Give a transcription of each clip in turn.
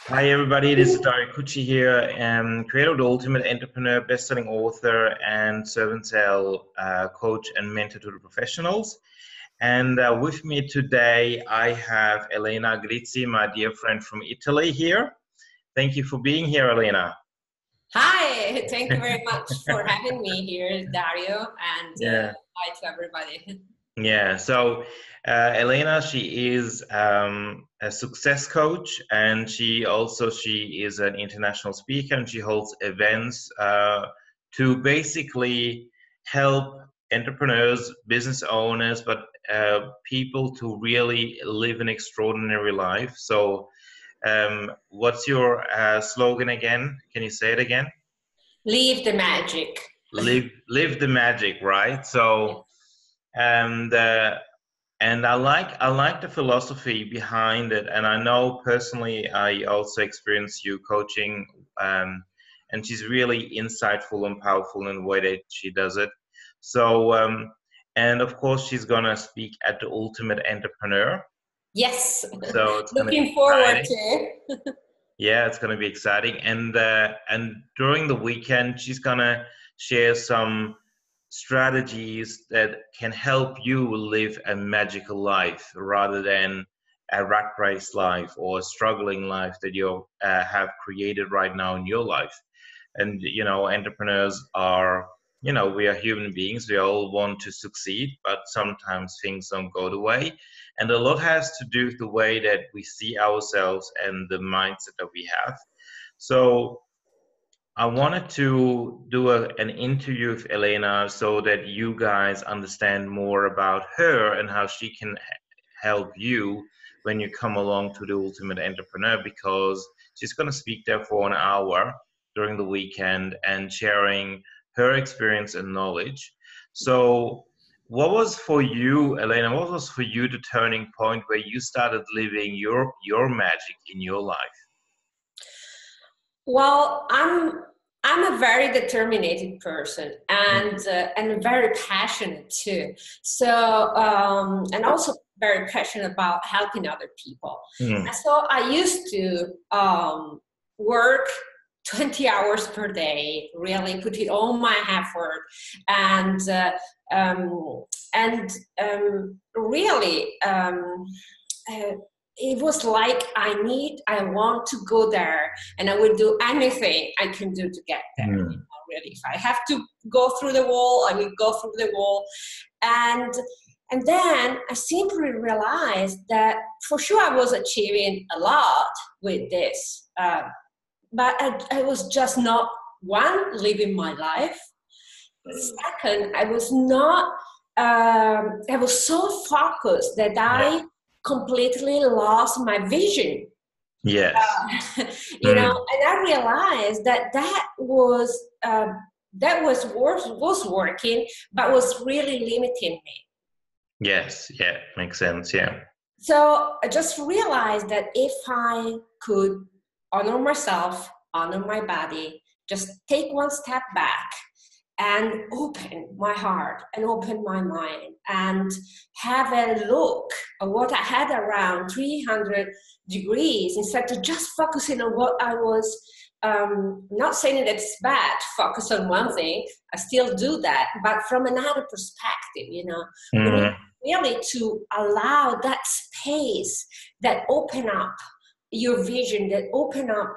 Hi everybody, this is Dario Cucci here, creator of the Ultimate Entrepreneur, best-selling author, and servant sale coach and mentor to the professionals. And with me today, I have Elena Agrizzi, my dear friend from Italy here. Thank you for being here, Elena. Hi, thank you very much for having me here, Dario, and Yeah. hi to everybody. Yeah, so Elena, she is a success coach, and she is an international speaker, and she holds events to basically help entrepreneurs, business owners, but people to really live an extraordinary life. So, what's your slogan again? Can you say it again? Leave the magic. Live the magic, right? So, and I like the philosophy behind it, and I know personally I also experienced you coaching, and she's really insightful and powerful in the way that she does it. So, and of course, she's gonna speak at the Ultimate Entrepreneur. Yes, So it's gonna be looking forward exciting. to. Yeah, it's gonna be exciting, and during the weekend, she's gonna share some strategies that can help you live a magical life rather than a rat race life or a struggling life that you have created right now in your life. And entrepreneurs are, we are human beings. We all want to succeed, but sometimes things don't go the way, and a lot has to do with the way that we see ourselves and the mindset that we have. So I wanted to do an interview with Elena so that you guys understand more about her and how she can help you when you come along to the Ultimate Entrepreneur, because she's going to speak there for an hour during the weekend and sharing her experience and knowledge. So, what was for you, Elena? What was for you the turning point where you started living your magic in your life? Well, I'm a very determined person and very passionate too. So and also very passionate about helping other people. Mm. And so I used to work 20 hours per day, really put it all my effort, and um, really. It was like I want to go there, and I will do anything I can do to get there. Mm. Really, if I have to go through the wall, I will go through the wall. And then I simply realized that for sure I was achieving a lot with this, but I was just not, one, living my life. Second, I was not. I was so focused that Yeah. I completely lost my vision. Yes. You know, and I realized that was working, but was really limiting me. Yes, yeah, makes sense, yeah. So I just realized that if I could honor myself, honor my body, just take one step back and open my heart and open my mind and have a look at what I had around 300 degrees instead of just focusing on what I was, not saying that it's bad, focus on one thing, I still do that, but from another perspective, we need Mm. really to allow that space that open up your vision, that open up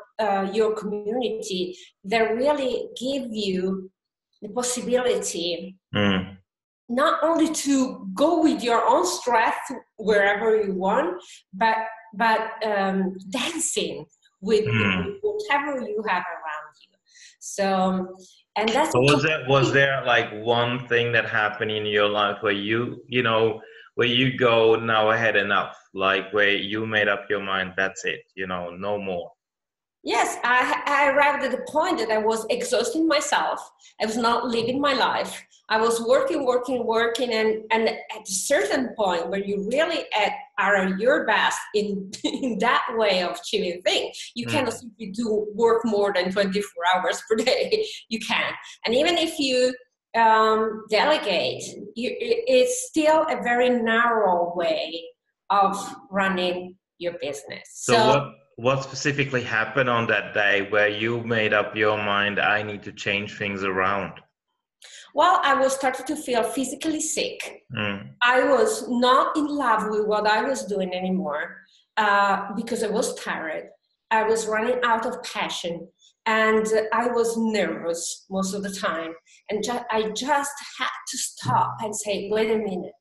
your community, that really give you the possibility Mm. not only to go with your own strength wherever you want, but dancing with Mm. whatever you have around you. So, and that's So a was complete. there like one thing that happened in your life where where you go, now I had enough, like where you made up your mind, that's it, no more. Yes, I arrived at the point that I was exhausting myself. I was not living my life. I was working, working, working, and at a certain point where you really are at your best in, in that way of achieving things, you cannot Mm. simply do work more than 24 hours per day. You can. And even if you delegate, it's still a very narrow way of running your business. So what specifically happened on that day where you made up your mind, I need to change things around? Well, I was starting to feel physically sick. Mm. I was not in love with what I was doing anymore because I was tired. I was running out of passion, and I was nervous most of the time. And I just had to stop and say, wait a minute.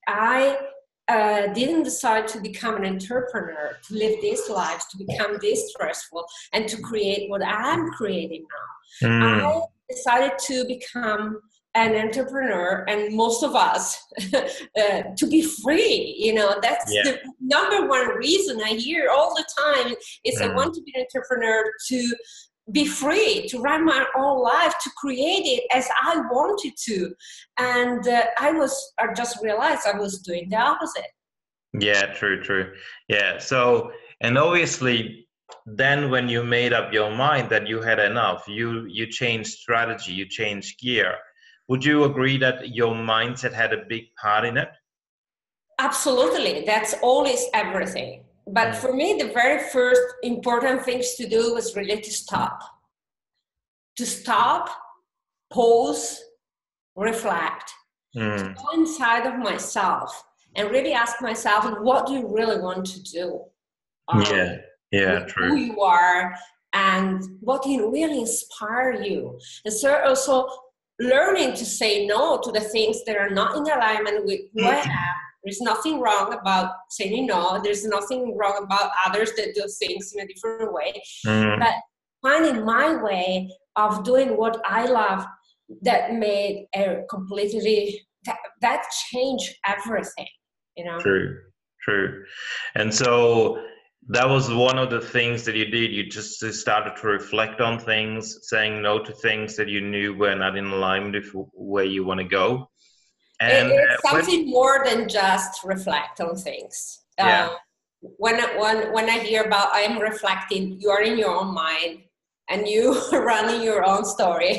I didn't decide to become an entrepreneur, to live this life, to become this stressful, and to create what I'm creating now. I Mm. decided to become an entrepreneur, and most of us to be free. That's Yeah. the number one reason I hear all the time is I Mm. want to be an entrepreneur to be free, to run my own life, to create it as I wanted to. And I just realized I was doing the opposite. Yeah, true. Yeah. So, and obviously then when you made up your mind that you had enough, you changed strategy, you changed gear. Would you agree that your mindset had a big part in it? Absolutely. That's always everything. But Mm. for me, the very first important things to do was really to stop. To stop, pause, reflect, to Mm. go inside of myself and really ask myself, what do you really want to do Yeah, with yeah, who true. you are and what can really inspire you? And so also learning to say no to the things that are not in alignment with who I am. There's nothing wrong about saying no. There's nothing wrong about others that do things in a different way. Mm. But finding my way of doing what I love, that made a completely, that changed everything, True. And so that was one of the things that you did. You just started to reflect on things, saying no to things that you knew were not in alignment with where you want to go. And It's when, something more than just reflect on things. yeah, When I hear about I am reflecting, you are in your own mind and you are running your own story.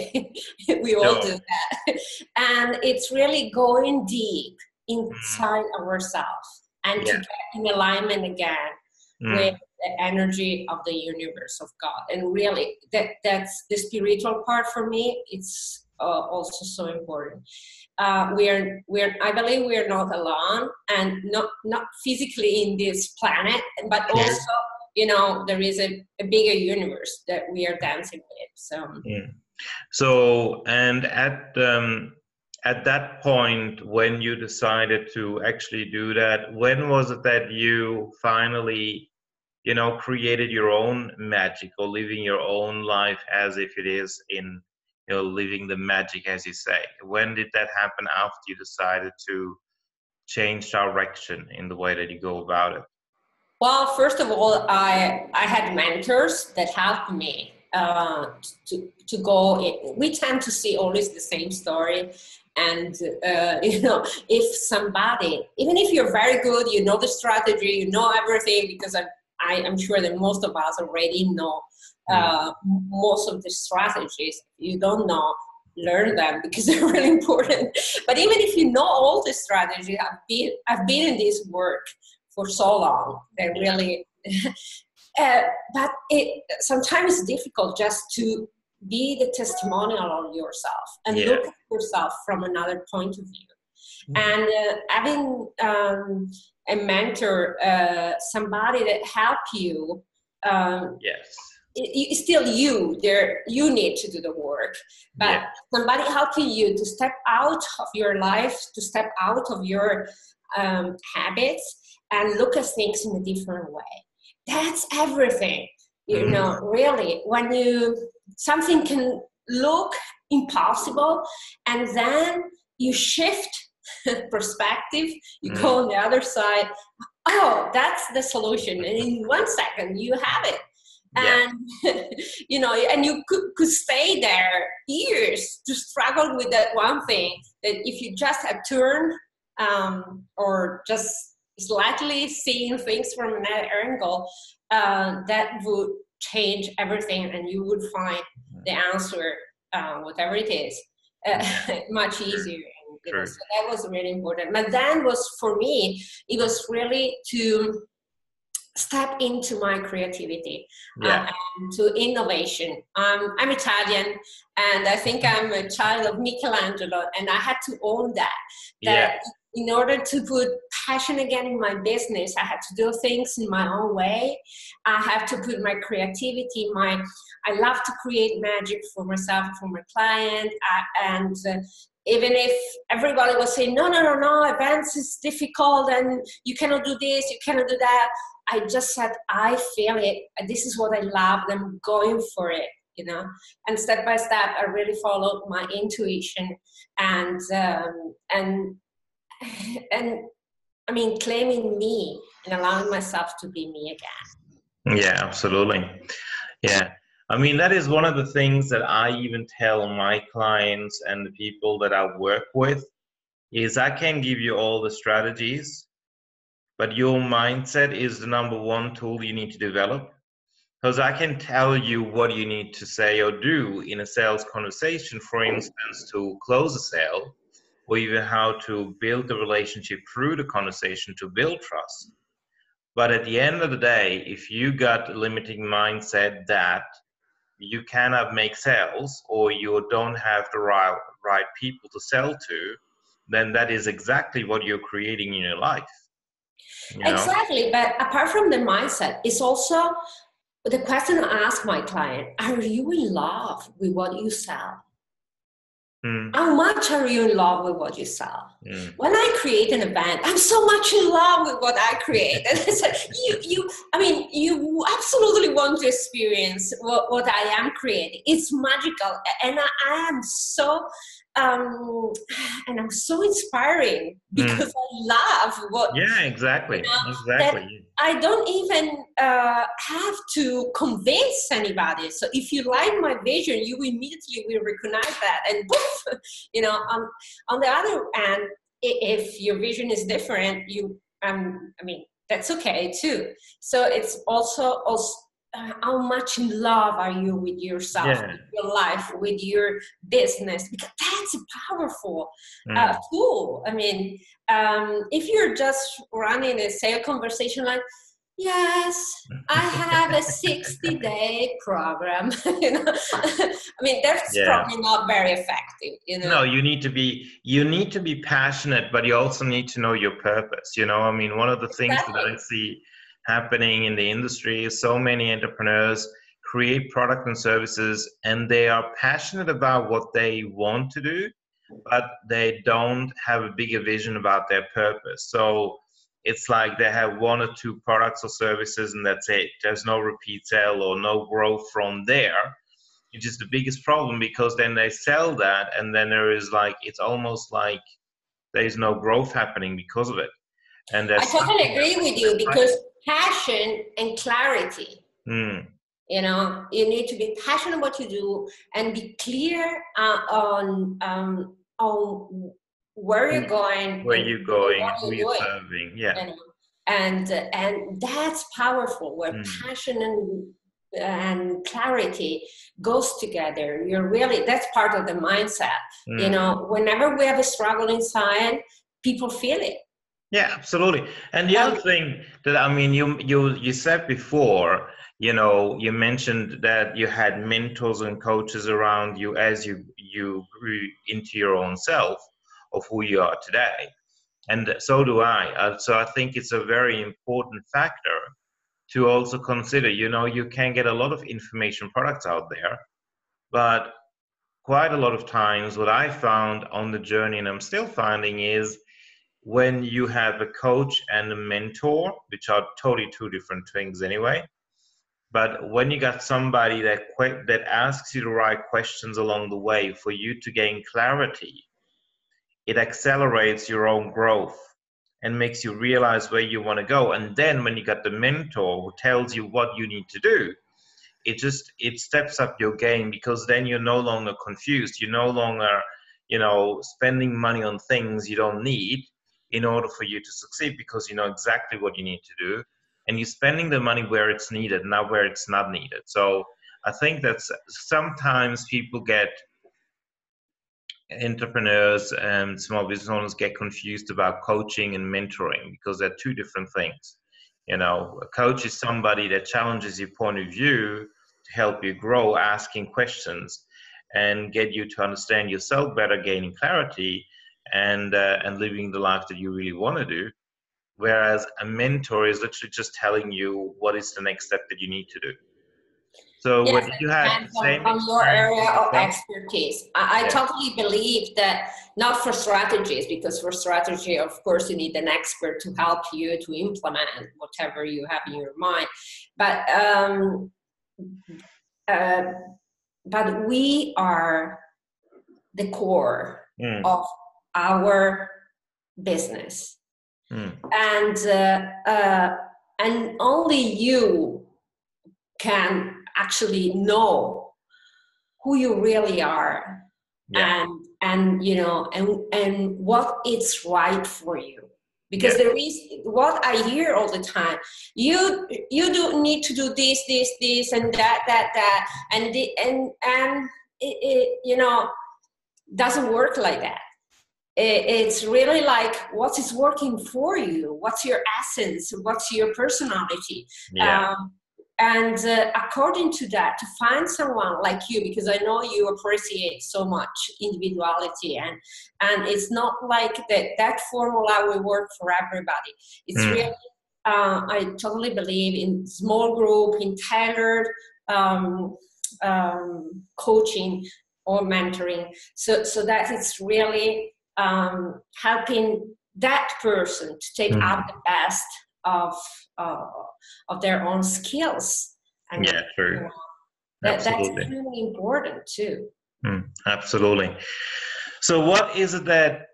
We all do sure. that. And it's really going deep Mm. inside ourselves and to Yeah. get in alignment again with Mm. the energy of the universe of God. And really, that's the spiritual part for me. It's also so important. I believe we are not alone, and not physically in this planet, but True. also, there is a bigger universe that we are dancing with. So Mm. So, and at that point, when you decided to actually do that, when was it that you finally, created your own magic or living your own life as if it is in, living the magic, as you say? When did that happen after you decided to change direction in the way that you go about it? well, first of all, I had mentors that helped me to go in. We tend to see always the same story. And, if somebody, even if you're very good, you know the strategy, you know everything, because I'm sure that most of us already know Mm. most of the strategies. You don't know, learn them because they're really important. But even if you know all the strategies, I've been in this work for so long that Yeah. really uh, but it sometimes it's difficult just to be the testimonial of yourself and Yeah. look at yourself from another point of view. Mm. And having a mentor, somebody that help you, um, Yes. it's still you there, you need to do the work, but Yeah. somebody helping you to step out of your life, to step out of your habits and look at things in a different way. That's everything. Mm. Really, when something can look impossible, and then you shift perspective, you Mm. go on the other side. Oh, that's the solution. And in 1 second, you have it. Yeah. And, and you could stay there years to struggle with that one thing that if you just had turned or just slightly seeing things from another angle, that would change everything and you would find the answer, whatever it is, Yeah. much True. easier. True. So that was really important. But then was for me, it was really to step into my creativity Yeah. and to innovation. I'm Italian, and I think I'm a child of Michelangelo, and I had to own that. Yeah. That in order to put passion again in my business, I had to do things in my own way. I have to put my creativity, I love to create magic for myself, for my client, and even if everybody was saying, no, events is difficult and you cannot do this, you cannot do that, I just said, I feel it. This is what I love. And I'm going for it, you know. And step by step, I really followed my intuition and and I mean, claiming me and allowing myself to be me again. Yeah, absolutely. Yeah. I mean, that is one of the things that I even tell my clients and the people that I work with is I can give you all the strategies, but your mindset is the number one tool you need to develop. Because I can tell you what you need to say or do in a sales conversation, for instance, to close a sale, or even how to build the relationship through the conversation to build trust. But at the end of the day, if you got a limiting mindset that you cannot make sales or you don't have the right people to sell to, then that is exactly what you're creating in your life. You know? Exactly. But apart from the mindset, it's also the question I ask my client, are you in love with what you sell? Mm. How much are you in love with what you sell? Mm. When I create an event, I'm so much in love with what I create. And it's like, I mean, you absolutely want to experience what I am creating. It's magical. And I am so, and I'm so inspiring because I love what, Yeah, you exactly. know, that Exactly. I don't even have to convince anybody. So if you like my vision, you immediately will recognize that, and poof, you know. On the other hand, if your vision is different, I mean, that's okay too. So it's also how much in love are you with yourself, Yeah. with your life, with your business? Because that's a powerful Mm. tool. I mean, if you're just running a sale conversation like, yes, I have a 60-day program, you know, I mean, that's Yeah. probably not very effective, you know. No, you need to be passionate, but you also need to know your purpose. You know, I mean, one of the things that I Exactly. see happening in the industry is so many entrepreneurs create product and services and they are passionate about what they want to do, but they don't have a bigger vision about their purpose. So it's like they have one or two products or services and that's it. There's no repeat sale or no growth from there, which is the biggest problem because then they sell that and then there is like, it's almost like there is no growth happening because of it. And I there's totally something agree with you that, because passion and clarity, mm, you know, you need to be passionate what you do and be clear on where you're going where and you're what going, who you're you're doing, serving. Yeah. you know. And that's powerful where Mm, passion and clarity goes together. You're really, that's part of the mindset, you mm. know. Whenever we have a struggle inside, people feel it. Yeah, absolutely. And the other And thing that I mean, you said before, you know, you mentioned that you had mentors and coaches around you as you grew into your own self of who you are today. And so do I. So I think it's a very important factor to also consider. You know, you can get a lot of information products out there, but quite a lot of times what I found on the journey and I'm still finding is when you have a coach and a mentor, which are totally two different things anyway, but when you got somebody that asks you the right questions along the way for you to gain clarity, it accelerates your own growth and makes you realize where you want to go. And then when you got the mentor who tells you what you need to do, it steps up your game because then you're no longer confused. You're no longer, you know, spending money on things you don't need in order for you to succeed because you know exactly what you need to do. And you're spending the money where it's needed, not where it's not needed. So I think that's sometimes people get entrepreneurs and small business owners get confused about coaching and mentoring because they're two different things. You know, a coach is somebody that challenges your point of view to help you grow, asking questions and get you to understand yourself better, gaining clarity, and living the life that you really want to do. Whereas a mentor is literally just telling you what is the next step that you need to do. So, Yes, what did you it have the depends same on your experience area as of yourself? expertise. I Yeah, totally believe that, not for strategies, because for strategy, of course, you need an expert to help you to implement whatever you have in your mind. But uh, but we are the core mm, of our business, mm, and only you can actually know who you really are, yeah, and you know, and what is right for you. Because yeah, there is, what I hear all the time, you do need to do this and that and you know, doesn't work like that. It's really like, what is working for you, what's your essence, what's your personality, yeah. um, and according to that, to find someone like you, because I know you appreciate so much individuality, and it's not like that formula will work for everybody. It's Mm, really, I totally believe in small group, in tailored um, coaching or mentoring, so that it's really helping that person to take out mm. the best of uh, of their own skills, and Yeah, you true. know, that's Absolutely. extremely important too. Absolutely. So, what is it that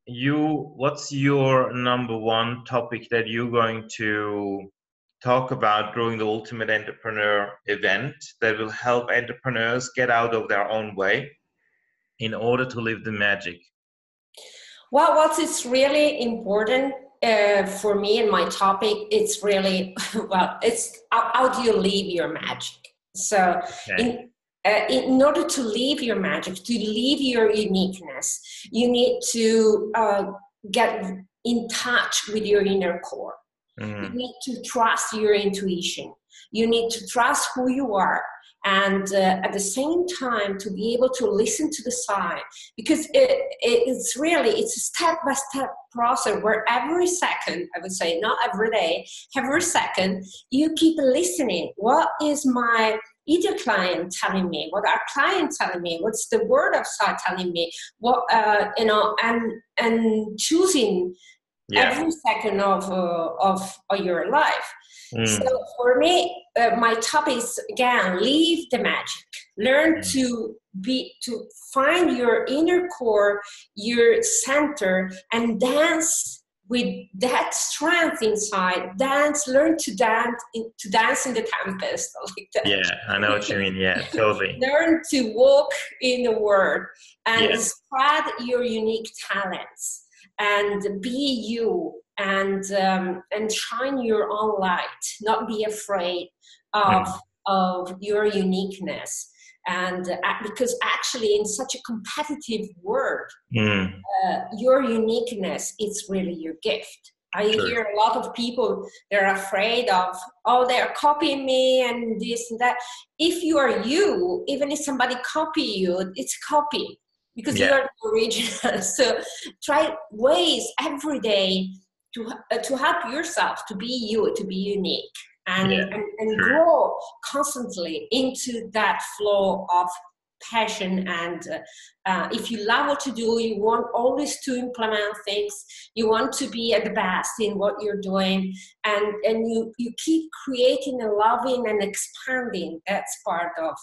what's your number one topic that you're going to talk about during the Ultimate Entrepreneur event that will help entrepreneurs get out of their own way in order to live the magic? Well, what is really important for me and my topic, it's really well, it's how do you live your magic. So Okay. in order to live your magic, to live your uniqueness, you need to get in touch with your inner core. You Mm, need to trust your intuition. You need to trust who you are. And at the same time, to be able to listen to the sign, because it's really, it's a step-by-step process where every second, I would say, not every day, every second, you keep listening. What is my either client telling me? What are clients telling me? What's the word of sight telling me? What you know, and choosing yeah. every second of your life. So Mm, for me, my topic is, again, leave the magic. Learn mm, to find your inner core, your center, and dance with that strength inside. Learn to dance in the tempest, like that. yeah, I know what you mean. Yeah, totally. Learn to walk in the world and Yeah. spread your unique talents and be you, and shine your own light. Not be afraid of Mm, your uniqueness, and because actually in such a competitive world, mm, your uniqueness is really your gift. I true. hear a lot of people, they're afraid of, oh, they're copying me and this and that. If you are you, even if somebody copy you, it's copy, because you Yeah. are the original. So try ways every day to help yourself to be you, to be unique, Yeah. and True. grow constantly into that flow of passion. And if you love what you do, you want always to implement things, you want to be at the best in what you're doing, and you keep creating and loving and expanding. That's part of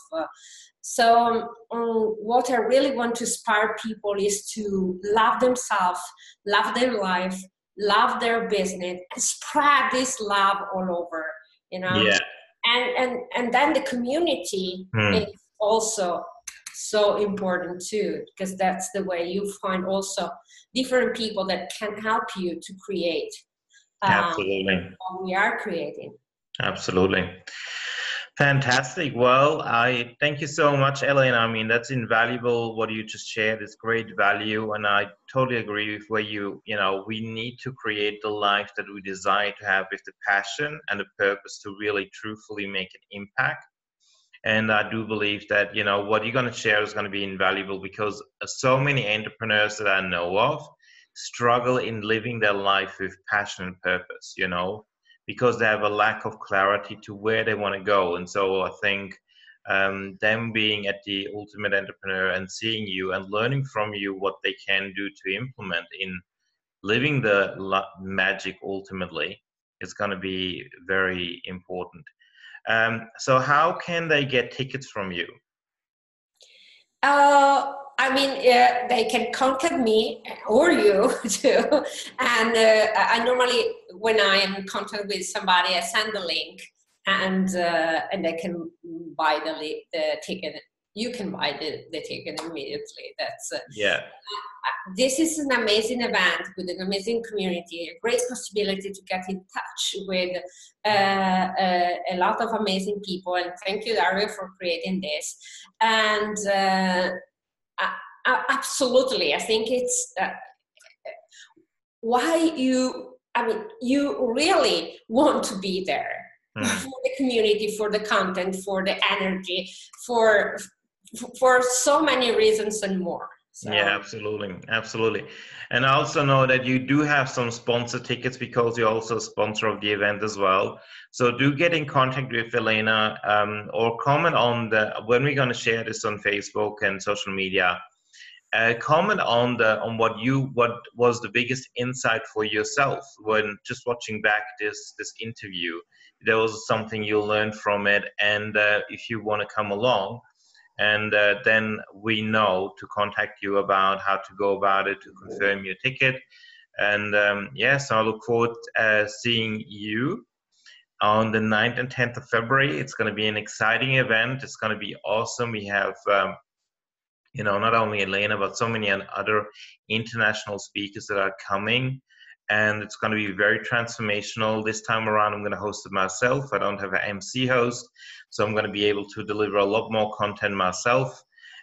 what I really want to inspire people is to love themselves, love their life, love their business, and spread this love all over, you know. Yeah. And then the community is Mm, also so important too, because that's the way you find also different people that can help you to create absolutely. what we are creating. Absolutely. Fantastic. Well, I thank you so much, Elena. I mean, that's invaluable what you just shared. It's great value, and I totally agree with where we need to create the life that we desire to have with the passion and the purpose to really truthfully make an impact. And I do believe that, what you're going to share is going to be invaluable because so many entrepreneurs that I know of struggle in living their life with passion and purpose, because they have a lack of clarity to where they want to go. And so I think them being at the Ultimate Entrepreneur and seeing you and learning from you what they can do to implement in living the magic ultimately is going to be very important. So how can they get tickets from you? They can contact me or you too. And I normally, when I am in contact with somebody, I send the link, and they can buy the ticket. You can buy the ticket immediately. Yeah. This is an amazing event with an amazing community, a great possibility to get in touch with a lot of amazing people. And thank you, Dario, for creating this. And absolutely, I think it's why you really want to be there for the community, for the content, for the energy, for so many reasons and more. So. Yeah, absolutely. And I also know that you do have some sponsor tickets because you're also a sponsor of the event as well. So do get in contact with Elena, or comment on when we're going to share this on Facebook and social media. Comment on what was the biggest insight for yourself when just watching back this interview. There was something you learned from it, and if you want to come along. And then we know to contact you about how to go about it to confirm your ticket. And so I look forward to seeing you on the 9th and 10th of February. It's going to be an exciting event. It's going to be awesome. We have, not only Elena, but so many other international speakers that are coming. And it's going to be very transformational. This time around, I'm going to host it myself. I don't have an MC host, so I'm going to be able to deliver a lot more content myself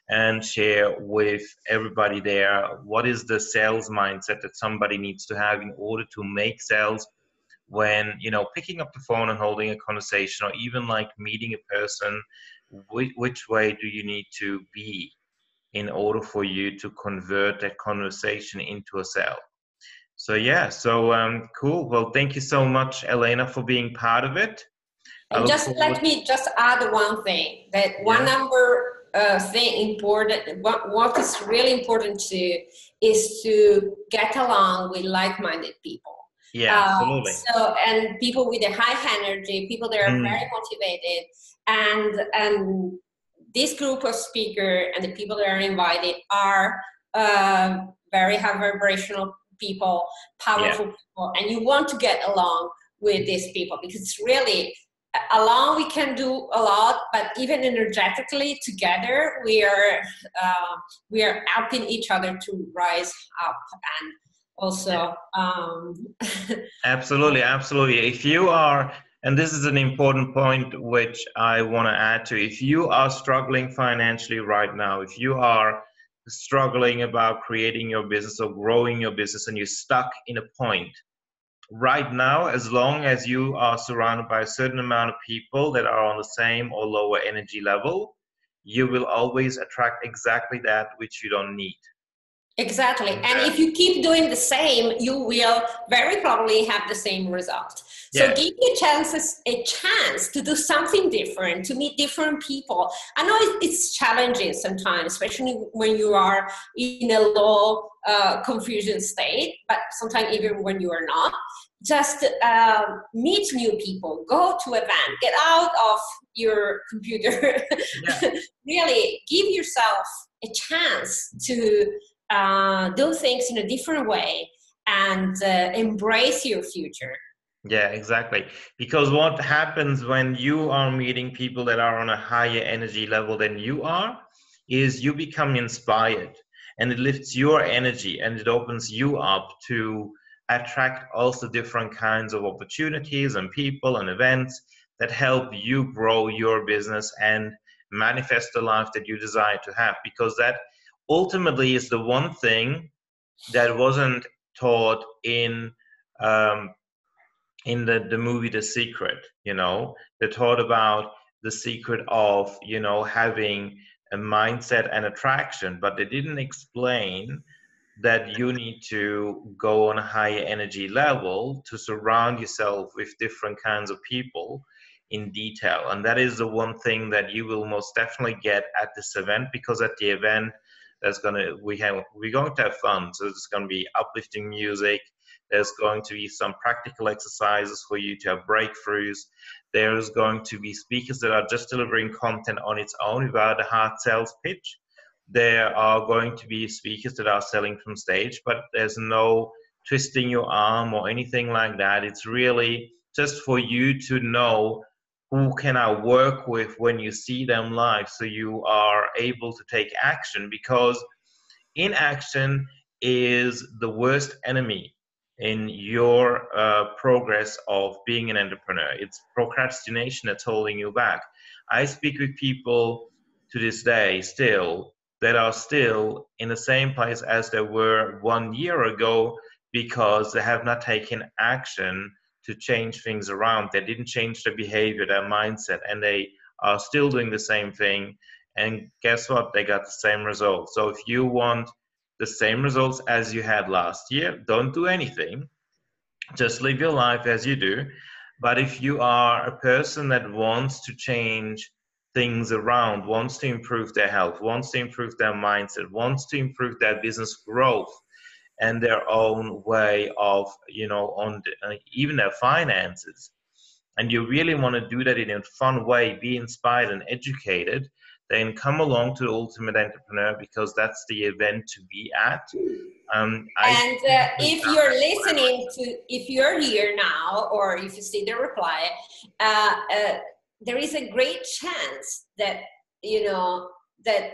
and share with everybody there what is the sales mindset that somebody needs to have in order to make sales when, picking up the phone and holding a conversation, or even like meeting a person. Which way do you need to be in order for you to convert that conversation into a sale? So cool. Well, thank you so much, Elena, for being part of it. And let me just add one thing, that one number thing important, what is really important is to get along with like-minded people. Yeah, absolutely. And people with a high energy, people that are very motivated, and this group of speakers and the people that are invited are very high vibrational people, powerful people, and you want to get along with these people, because it's really alone we can do a lot, but even energetically together we are helping each other to rise up. And also absolutely. If you are, and this is an important point which I want to add to, if you are struggling financially right now, if you are struggling about creating your business or growing your business and you're stuck in a point right now, as long as you are surrounded by a certain amount of people that are on the same or lower energy level, you will always attract exactly that which you don't need. Exactly. And if you keep doing the same, you will very probably have the same result. So give you a chance to do something different, to meet different people. I know it's challenging sometimes, especially when you are in a low confusion state, but sometimes even when you are not. Just meet new people, go to event, get out of your computer. Really give yourself a chance to do things in a different way and embrace your future. Yeah, exactly. Because what happens when you are meeting people that are on a higher energy level than you are is you become inspired, and it lifts your energy and it opens you up to attract also different kinds of opportunities and people and events that help you grow your business and manifest the life that you desire to have, because that ultimately is the one thing that wasn't taught um, in the movie The Secret. They taught about the secret of having a mindset and attraction, but they didn't explain that you need to go on a higher energy level to surround yourself with different kinds of people in detail. And that is the one thing that you will most definitely get at this event, because at the event we're going to have fun. So there's going to be uplifting music. There's going to be some practical exercises for you to have breakthroughs. There's going to be speakers that are just delivering content on its own without a hard sales pitch. There are going to be speakers that are selling from stage, but there's no twisting your arm or anything like that. It's really just for you to know who can I work with when you see them live, so you are able to take action, because inaction is the worst enemy in your progress of being an entrepreneur. It's procrastination that's holding you back. I speak with people to this day still that are still in the same place as they were 1 year ago, because they have not taken action to change things around. They didn't change their behavior, their mindset, and they are still doing the same thing. And guess what? They got the same results. So if you want the same results as you had last year, don't do anything. Just live your life as you do. But if you are a person that wants to change things around, wants to improve their health, wants to improve their mindset, wants to improve their business growth and their own way of, even their finances, and you really want to do that in a fun way, be inspired and educated, then come along to the Ultimate Entrepreneur, because that's the event to be at. If you're listening if you're here now, or if you see the reply, there is a great chance that that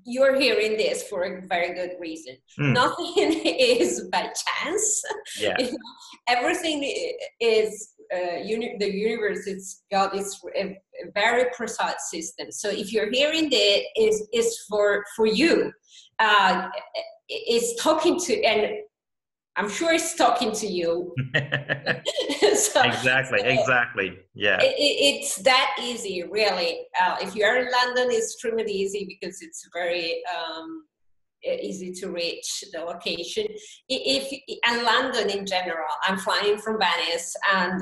you're hearing this for a very good reason. Nothing is by chance. Yeah. Everything is the universe. It's got its a very precise system. So if you're hearing this, is for you. It's talking to, and I'm sure it's talking to you. Exactly. Yeah. It's that easy, really. If you are in London, it's extremely easy, because it's very easy to reach the location. And London in general, I'm flying from Venice, and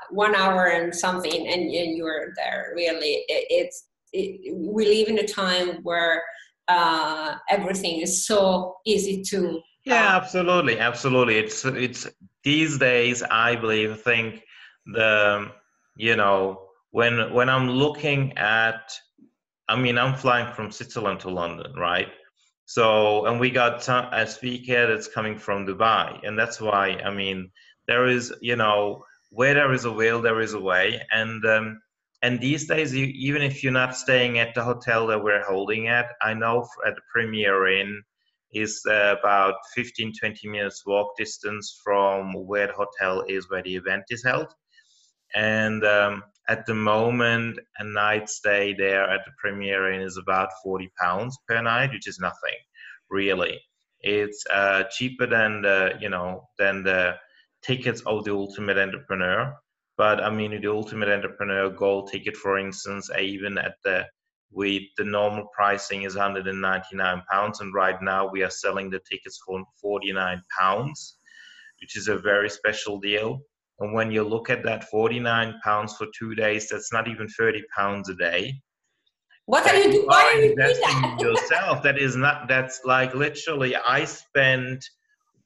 1 hour and something, and you're there. Really, we live in a time where everything is so easy to. Yeah, absolutely. It's these days, I think when I'm looking at, I'm flying from Switzerland to London, right? So, and we got a speaker that's coming from Dubai, and that's why, there is, where there is a will, there is a way, and these days, even if you're not staying at the hotel that we're holding at, I know at the Premier Inn is about 15-20 minutes walk distance from where the hotel is, where the event is held. And at the moment, a night stay there at the Premier Inn is about £40 per night, which is nothing, really. It's cheaper than the tickets of the Ultimate Entrepreneur. But the Ultimate Entrepreneur Gold ticket, for instance, even with the normal pricing is £199, and right now we are selling the tickets for £49, which is a very special deal. And when you look at that, £49 for 2 days, that's not even £30 a day. What are you doing? Why are you investing doing in yourself? That's like literally, I spent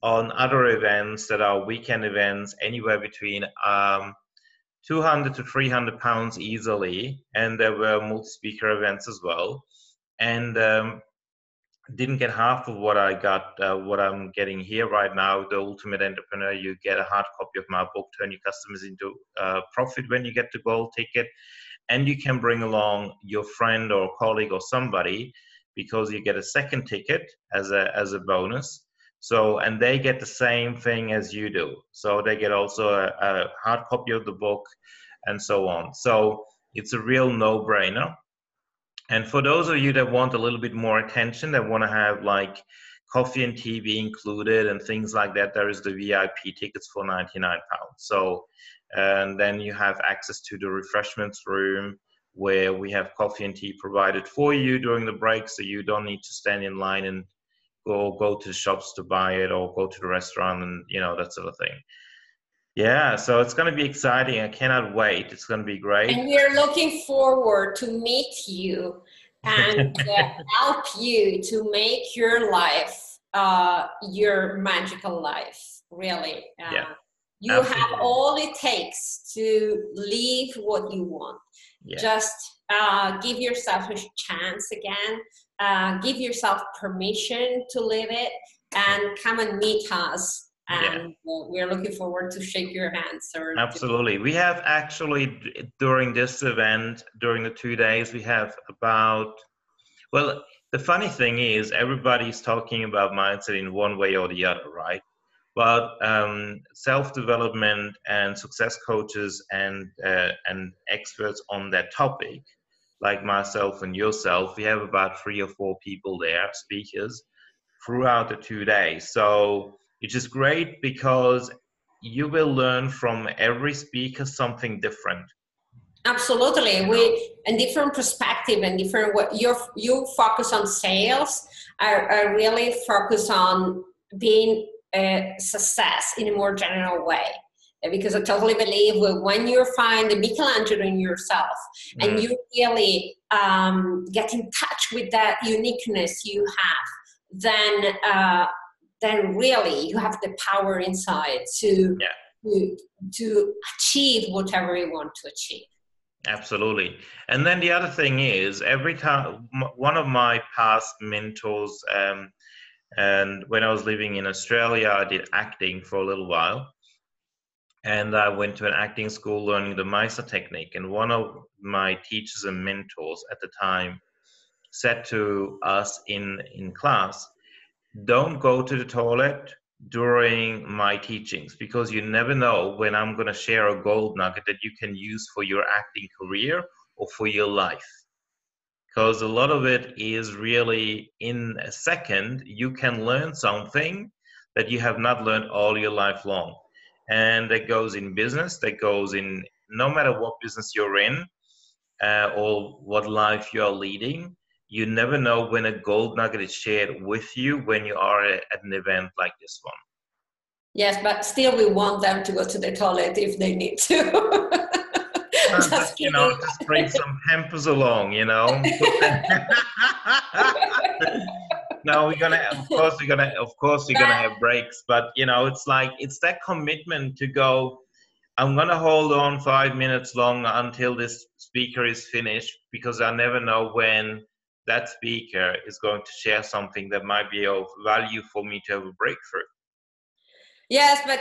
on other events that are weekend events anywhere between £200 to £300 easily, and there were multi-speaker events as well, and didn't get half of what I got, what I'm getting here right now. The Ultimate Entrepreneur, you get a hard copy of my book, Turn Your Customers into Profit, when you get the gold ticket, and you can bring along your friend or colleague or somebody, because you get a second ticket as a bonus. So, and they get the same thing as you do. So they get also a hard copy of the book and so on. So it's a real no-brainer. And for those of you that want a little bit more attention, that want to have like coffee and TV included and things like that, there is the VIP tickets for £99. So, and then you have access to the refreshments room where we have coffee and tea provided for you during the break, so you don't need to stand in line and go to the shops to buy it or go to the restaurant and, you know, that sort of thing. Yeah, so it's going to be exciting. I cannot wait. It's going to be great. And we're looking forward to meet you and help you to make your life your magical life, really. Yeah, you absolutely. have all it takes to live what you want. Yeah. Just give yourself a chance again. Give yourself permission to live it, and come and meet us. And we're looking forward to shake your hands. Absolutely. We have actually, during this event, during the 2 days, we have about, well, the funny thing is everybody's talking about mindset in one way or the other, right? But self-development and success coaches and experts on that topic, like myself and yourself, we have about 3 or 4 people there, speakers, throughout the 2 days. So which is great because you will learn from every speaker something different. Absolutely. A different perspective and different what you focus on sales. I really focus on being a success in a more general way. Because I totally believe when you find the Michelangelo in yourself and you really get in touch with that uniqueness you have, then really you have the power inside to achieve whatever you want to achieve. Absolutely. And then the other thing is, every time, one of my past mentors, and when I was living in Australia, I did acting for a little while. And I went to an acting school learning the Meister technique. And one of my teachers and mentors at the time said to us in class, don't go to the toilet during my teachings, because you never know when I'm going to share a gold nugget that you can use for your acting career or for your life. Because a lot of it is really in a second, you can learn something that you have not learned all your life long. And that goes in business, that goes in no matter what business you're in or what life you're leading. You never know when a gold nugget is shared with you when you are at an event like this one. Yes, but still we want them to go to the toilet if they need to. Just bring some Pampers along, No, we're gonna have breaks, but it's that commitment to go, I'm going to hold on 5 minutes longer until this speaker is finished, because I never know when that speaker is going to share something that might be of value for me to have a breakthrough. Yes, but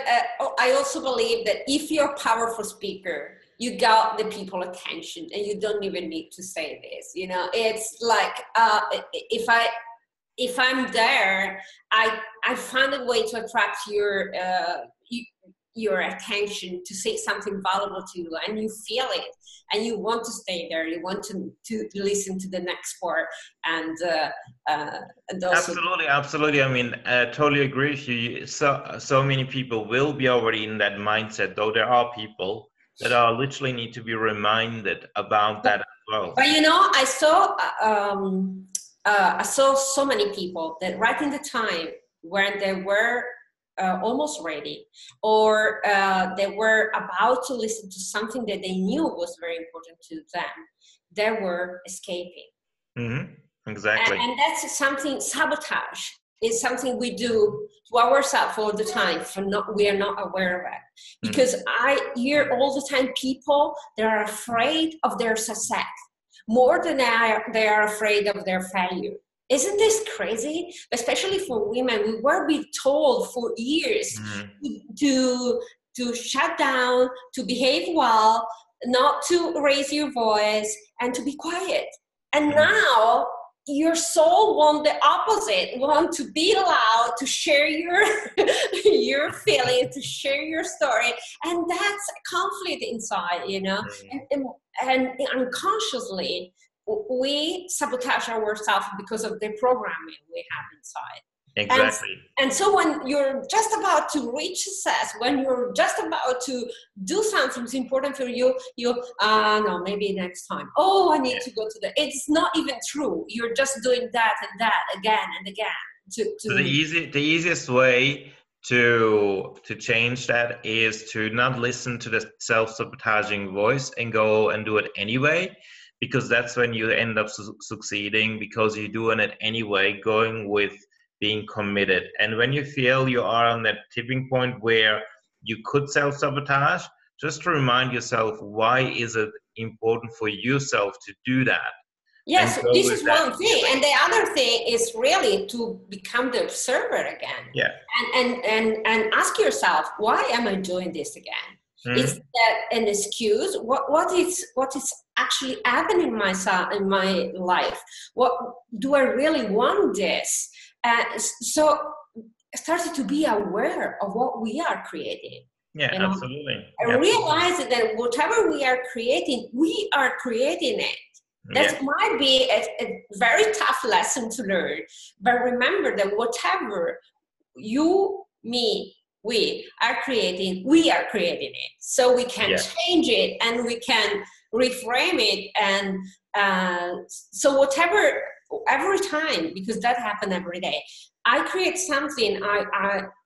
I also believe that if you're a powerful speaker, you got the people attention, and you don't even need to say this. It's like if I'm there, I find a way to attract your attention, to say something valuable to you, and you feel it, and you want to stay there. You want to listen to the next part, and also absolutely. I mean, I totally agree with you. So many people will be already in that mindset, though there are people that are literally need to be reminded about that as well. But I saw so many people that right in the time when they were almost ready, or they were about to listen to something that they knew was very important to them, they were escaping. Mm-hmm. Exactly. And that's something, sabotage is something we do to ourselves all the time, we are not aware of it. Because I hear all the time people that are afraid of their success more than they are afraid of their failure. Isn't this crazy? Especially for women, we were being told for years to shut down, to behave well, not to raise your voice, and to be quiet. And now your soul want the opposite, want to be allowed to share your your feelings, to share your story, and that's a conflict inside, you know. And unconsciously we sabotage ourselves because of the programming we have inside. Exactly. And so when you're just about to reach success, when you're just about to do something that's important for you, no, maybe next time. Oh, I need to go to the, it's not even true. You're just doing that and that again and again. So the easiest way to change that is to not listen to the self-sabotaging voice and go and do it anyway, because that's when you end up succeeding, because you're doing it anyway, going with being committed. And when you feel you are on that tipping point where you could self-sabotage, just to remind yourself, why is it important for yourself to do that? Yes, this is one thing. And the other thing is really to become the observer again. Yeah. And ask yourself, why am I doing this again? Is that an excuse? What is actually happening in my life? What do I really want this? So started to be aware of what we are creating. Yeah, you know? Absolutely. And realize that whatever we are creating it. That might be a very tough lesson to learn. But remember that whatever you, me, we are creating it. So we can change it and we can reframe it. And so whatever, every time, because that happens every day, I create something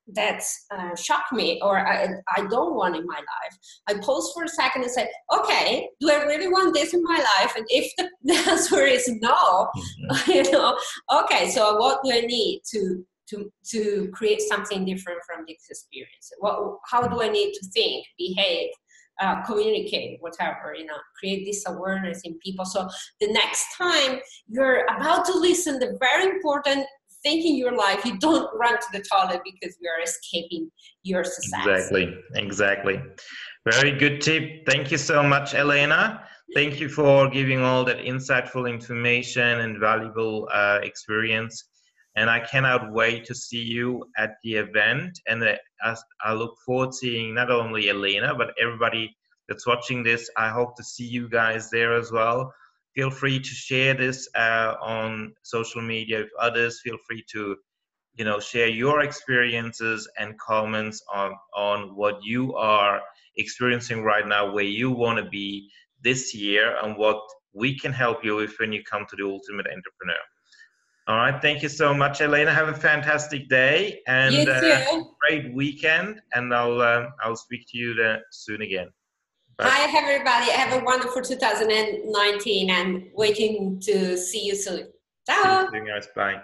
that's shocked me or I don't want in my life. I pause for a second and say, okay, do I really want this in my life? And if the answer is no, you know, okay, so what do I need to create something different from this experience? How do I need to think, behave, communicate, whatever, you know, create this awareness in people. So the next time you're about to listen, the very important thing in your life, you don't run to the toilet because you are escaping your success. Exactly. Very good tip. Thank you so much, Elena. Thank you for giving all that insightful information and valuable experience. And I cannot wait to see you at the event. And I look forward to seeing not only Elena, but everybody that's watching this. I hope to see you guys there as well. Feel free to share this on social media with others. Feel free to, you know, share your experiences and comments on what you are experiencing right now, where you want to be this year, and what we can help you with when you come to the Ultimate Entrepreneur. All right. Thank you so much, Elena. Have a fantastic day and great weekend. And I'll speak to you soon again. Bye. Hi, everybody. Have a wonderful 2019 and waiting to see you soon. Ciao. See you soon, guys. Bye.